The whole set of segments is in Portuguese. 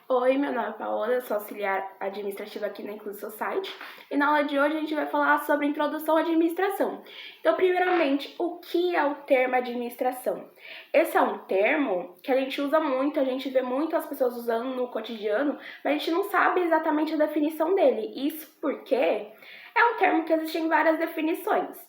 Oi, meu nome é Paola, eu sou auxiliar administrativa aqui na Inclusive Society e na aula de hoje a gente vai falar sobre introdução à administração. Então, primeiramente, o que é o termo administração? Esse é um termo que a gente usa muito, a gente vê muito as pessoas usando no cotidiano, mas a gente não sabe exatamente a definição dele. Isso porque é um termo que existe em várias definições.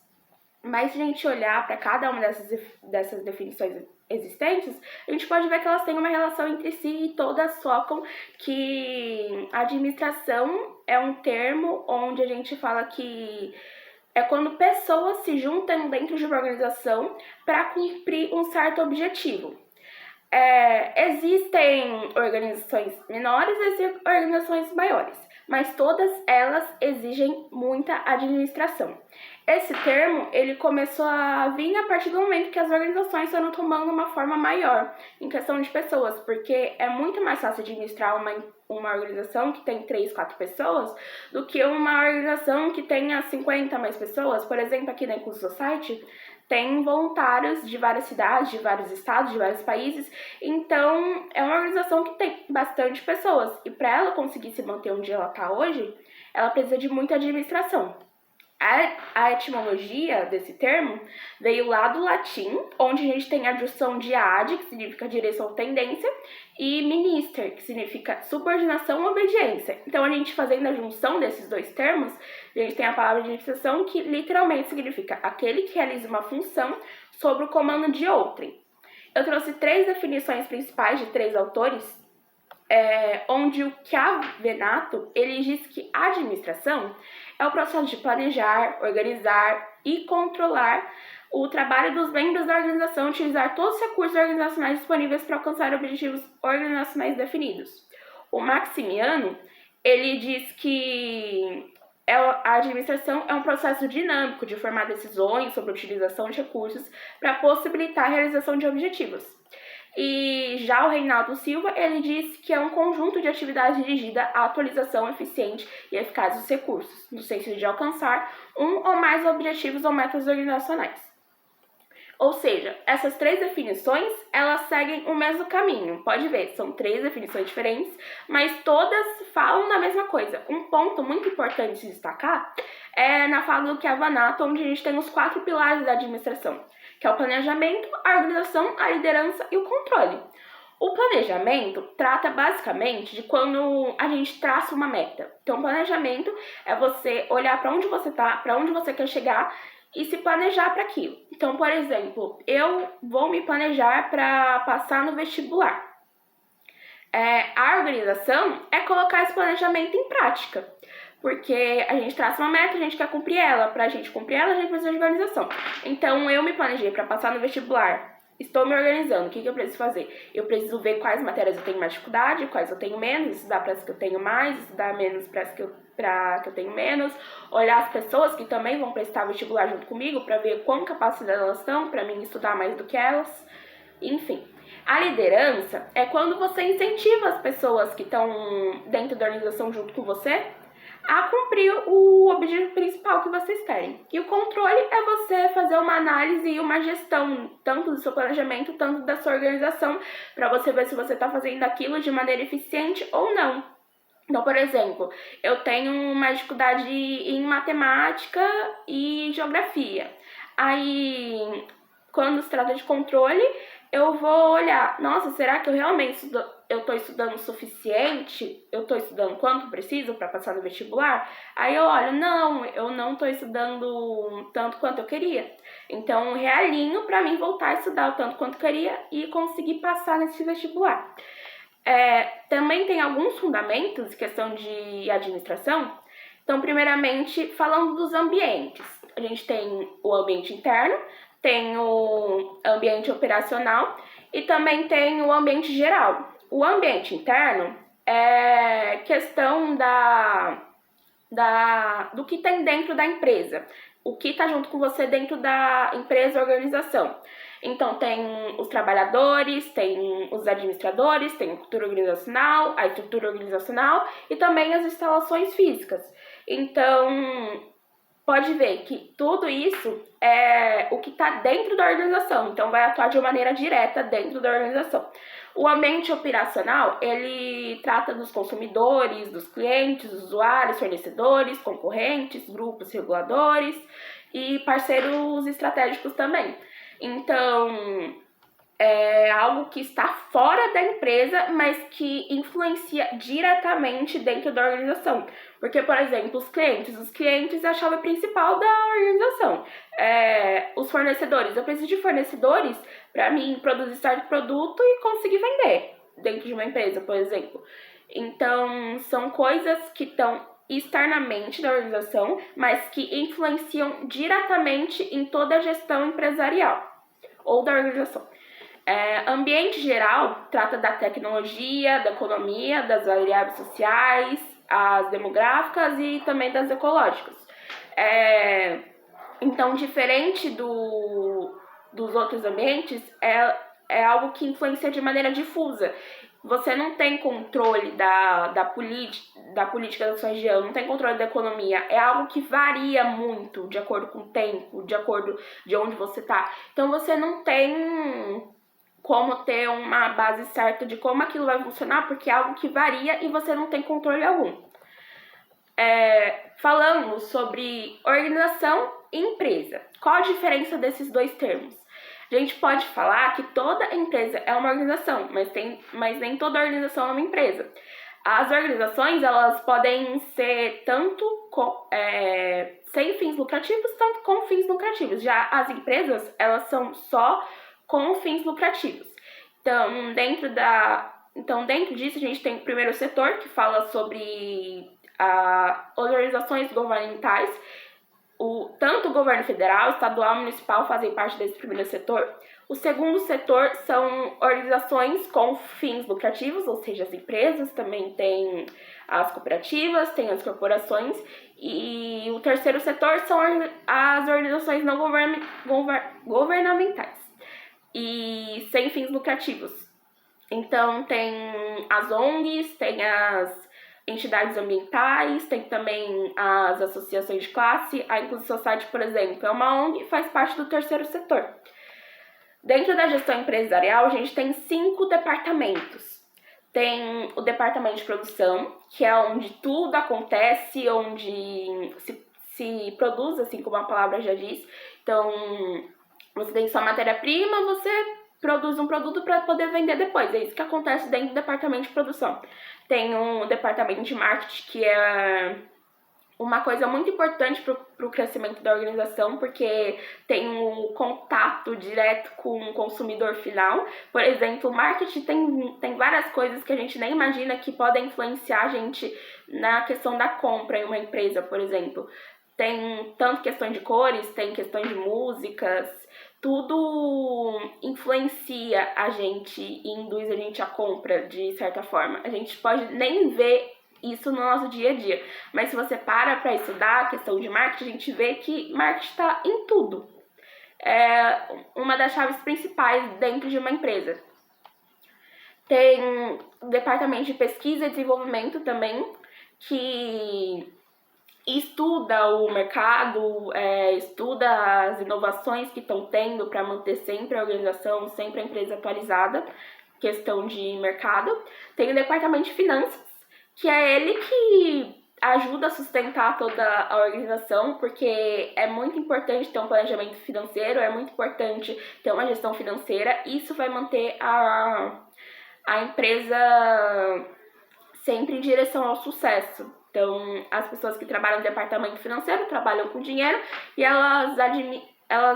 Mas se a gente olhar para cada uma dessas definições existentes, a gente pode ver que elas têm uma relação entre si e todas focam que a administração é um termo onde a gente fala que é quando pessoas se juntam dentro de uma organização para cumprir um certo objetivo. Existem organizações menores e organizações maiores, mas todas elas exigem muita administração. Esse termo ele começou a vir a partir do momento que as organizações foram tomando uma forma maior em questão de pessoas, porque é muito mais fácil administrar uma organização que tem 3, 4 pessoas do que uma organização que tenha 50 mais pessoas. Por exemplo, aqui na Inclusive Society, tem voluntários de várias cidades, de vários estados, de vários países, então é uma organização que tem bastante pessoas. E para ela conseguir se manter onde ela está hoje, ela precisa de muita administração. A etimologia desse termo veio lá do latim, onde a gente tem a junção de ad, que significa direção ou tendência, e minister, que significa subordinação ou obediência. Então, a gente fazendo a junção desses dois termos, a gente tem a palavra administração, que literalmente significa aquele que realiza uma função sob o comando de outrem. Eu trouxe 3 definições principais de 3 autores, onde o Chiavenato, ele diz que a administração é o processo de planejar, organizar e controlar o trabalho dos membros da organização, utilizar todos os recursos organizacionais disponíveis para alcançar objetivos organizacionais definidos. O Maximiano, ele diz que a administração é um processo dinâmico de formar decisões sobre a utilização de recursos para possibilitar a realização de objetivos. E já o Reinaldo Silva, ele diz que é um conjunto de atividades dirigida à atualização eficiente e eficaz dos recursos, no sentido de alcançar um ou mais objetivos ou metas organizacionais. Ou seja, essas 3 definições, elas seguem o mesmo caminho. Pode ver, são 3 definições diferentes, mas todas falam da mesma coisa. Um ponto muito importante de destacar é na fala do Chiavenato, onde a gente tem os 4 pilares da administração, que é o planejamento, a organização, a liderança e o controle. O planejamento trata basicamente de quando a gente traça uma meta. Então, planejamento é você olhar para onde você está, para onde você quer chegar e se planejar para aquilo. Então, por exemplo, eu vou me planejar para passar no vestibular. A organização é colocar esse planejamento em prática, porque a gente traça uma meta, a gente quer cumprir ela. Para a gente cumprir ela, a gente precisa de organização. Então, eu me planejei para passar no vestibular. Estou me organizando. O que eu preciso fazer? Eu preciso ver quais matérias eu tenho mais dificuldade, quais eu tenho menos, estudar para as que eu tenho mais, estudar menos para as que eu tenho menos, olhar as pessoas que também vão prestar vestibular junto comigo para ver quão capacitadas elas estão para mim estudar mais do que elas. Enfim. A liderança é quando você incentiva as pessoas que estão dentro da organização junto com você a cumprir o objetivo principal que vocês querem. E o controle é você fazer uma análise e uma gestão, tanto do seu planejamento, tanto da sua organização, para você ver se você está fazendo aquilo de maneira eficiente ou não. Então, por exemplo, eu tenho uma dificuldade em matemática e geografia. Aí, quando se trata de controle, eu vou olhar, nossa, será que eu realmente estou estudando o suficiente? Eu estou estudando quanto preciso para passar no vestibular? Aí eu olho, não, eu não estou estudando tanto quanto eu queria. Então, realinho para mim voltar a estudar o tanto quanto eu queria e conseguir passar nesse vestibular. Também tem alguns fundamentos de questão de administração. Então, primeiramente, falando dos ambientes. A gente tem o ambiente interno, tem o ambiente operacional e também tem o ambiente geral. O ambiente interno é questão do que tem dentro da empresa, o que está junto com você dentro da empresa ou organização. Então, tem os trabalhadores, tem os administradores, tem a cultura organizacional, a estrutura organizacional e também as instalações físicas. Então, pode ver que tudo isso é o que está dentro da organização, então vai atuar de maneira direta dentro da organização. O ambiente operacional, ele trata dos consumidores, dos clientes, usuários, fornecedores, concorrentes, grupos reguladores e parceiros estratégicos também. Então, é algo que está fora da empresa, mas que influencia diretamente dentro da organização. Porque, por exemplo, os clientes é a chave principal da organização. Os fornecedores, eu preciso de fornecedores para mim produzir certo produto e conseguir vender dentro de uma empresa, por exemplo. Então, são coisas que estão externamente da organização, mas que influenciam diretamente em toda a gestão empresarial ou da organização. Ambiente geral trata da tecnologia, da economia, das variáveis sociais, as demográficas e também das ecológicas. Então, diferente dos outros ambientes, é algo que influencia de maneira difusa. Você não tem controle da política da sua região, não tem controle da economia. É algo que varia muito de acordo com o tempo, de acordo de onde você está. Então, você não tem como ter uma base certa de como aquilo vai funcionar, porque é algo que varia e você não tem controle algum. Falando sobre organização e empresa, qual a diferença desses dois termos? A gente pode falar que toda empresa é uma organização, mas nem toda organização é uma empresa. As organizações, elas podem ser tanto sem fins lucrativos, tanto com fins lucrativos. Já as empresas, elas são só com fins lucrativos. Então, dentro disso, a gente tem o primeiro setor, que fala sobre organizações governamentais. Tanto o governo federal, estadual e municipal fazem parte desse primeiro setor. O segundo setor são organizações com fins lucrativos, ou seja, as empresas, também tem as cooperativas, tem as corporações. E o terceiro setor são as organizações não governamentais e sem fins lucrativos. Então, tem as ONGs, tem as entidades ambientais, tem também as associações de classe. A Inclusive Society, por exemplo, é uma ONG e faz parte do terceiro setor. Dentro da gestão empresarial, a gente tem 5 departamentos. Tem o departamento de produção, que é onde tudo acontece, onde se produz, assim como a palavra já diz. Então, você tem sua matéria-prima, você produz um produto para poder vender depois. É isso que acontece dentro do departamento de produção. Tem um departamento de marketing, que é uma coisa muito importante para o crescimento da organização, porque tem um contato direto com o consumidor final. Por exemplo, o marketing tem várias coisas que a gente nem imagina que podem influenciar a gente na questão da compra em uma empresa, por exemplo. Tem tanto questão de cores, tem questão de músicas, tudo influencia a gente e induz a gente à compra de certa forma. A gente pode nem ver isso no nosso dia a dia, mas se você para estudar a questão de marketing, a gente vê que marketing está em tudo. É uma das chaves principais dentro de uma empresa. Tem o departamento de pesquisa e desenvolvimento também, que estuda o mercado, estuda as inovações que estão tendo para manter sempre a organização, sempre a empresa atualizada, questão de mercado. Tem o departamento de finanças, que é ele que ajuda a sustentar toda a organização, porque é muito importante ter um planejamento financeiro, é muito importante ter uma gestão financeira. Isso vai manter a empresa sempre em direção ao sucesso. Então, as pessoas que trabalham no departamento financeiro trabalham com dinheiro e elas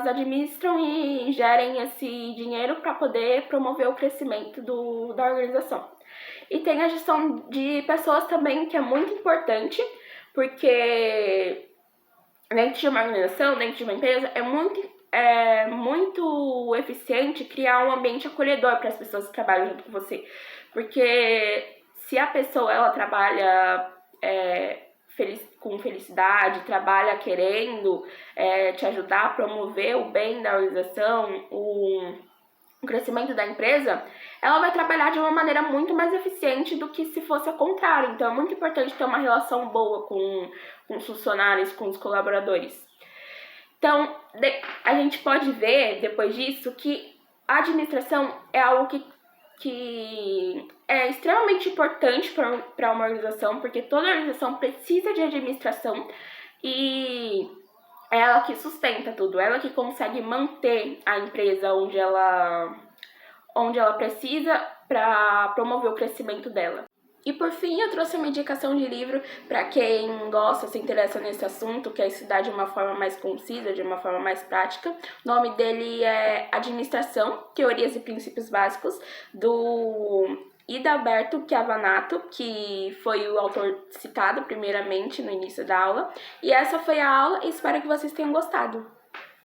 administram e gerem esse dinheiro para poder promover o crescimento da organização. E tem a gestão de pessoas também, que é muito importante, porque dentro de uma organização, dentro de uma empresa, é muito eficiente criar um ambiente acolhedor para as pessoas que trabalham junto com você. Porque se a pessoa ela trabalha com felicidade, trabalha querendo te ajudar a promover o bem da organização, o crescimento da empresa, ela vai trabalhar de uma maneira muito mais eficiente do que se fosse ao contrário. Então, é muito importante ter uma relação boa com os funcionários, com os colaboradores. Então, a gente pode ver, depois disso, que a administração é algo que que é extremamente importante para uma organização, porque toda organização precisa de administração e é ela que sustenta tudo, ela que consegue manter a empresa onde ela precisa para promover o crescimento dela. E por fim, eu trouxe uma indicação de livro para quem gosta, se interessa nesse assunto, quer estudar de uma forma mais concisa, de uma forma mais prática. O nome dele é Administração, Teorias e Princípios Básicos, do Idalberto Chiavanato, que foi o autor citado primeiramente no início da aula. E essa foi a aula e espero que vocês tenham gostado.